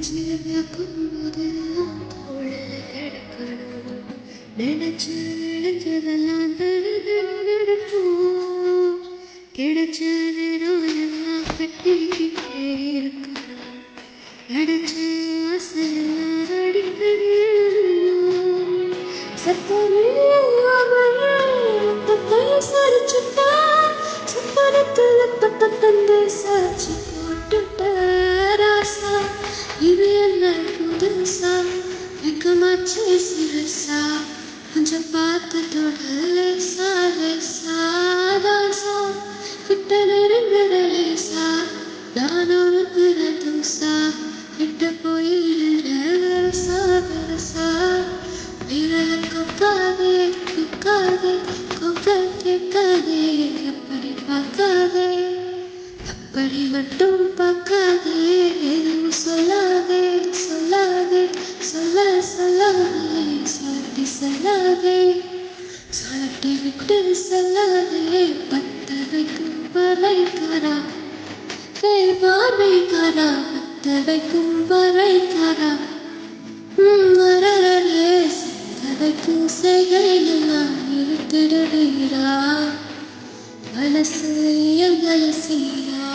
நினைச்சிருக்கும்போது தோளில் கிடக்கணும். நினைச்சதெல்லாம் நடக்கும். கிடைச்ச நேரம் எல்லாம் கட்டிக்கிட்டே இருக்கணும். அடிச்ச ஆசையெல்லாம் அடிக்கடி எழுதணும். சத்தமே சரிச்சுட்டா சப்பனத்தில் தந்து சாட்சி போட்டுட்ட ராசா. இது என்ன புதுசா வெக்கமாச்சு சிறுசா கொஞ்சம் பார்த்துட்டோட லேசா லேசா தாசா கிட்ட நெருங்குற லேசா நானும் தூசா கிட்ட போய் வெரசா வெரசா விரல கொக்காதே கொக்காதே கொக்க கேட்காதே அப்படி பார்க்காதே அப்படி மட்டும் பார்க்காதே எதுவும் சொல்லாதே சொல்லாதே சொல்ல சொல்லாதே சொல்லி சொல்லாதே சொல்லி விட்டு சொல்லாதே பத்த வைக்கும் வரைக்காரா பார்வைக்காரா பத்த வைக்கும் வரைக்காரா வரரே சத்தவைக்கும் செய்கையெல்லாம் இருத்திடுவீரா மனசு எங்களை செய்யா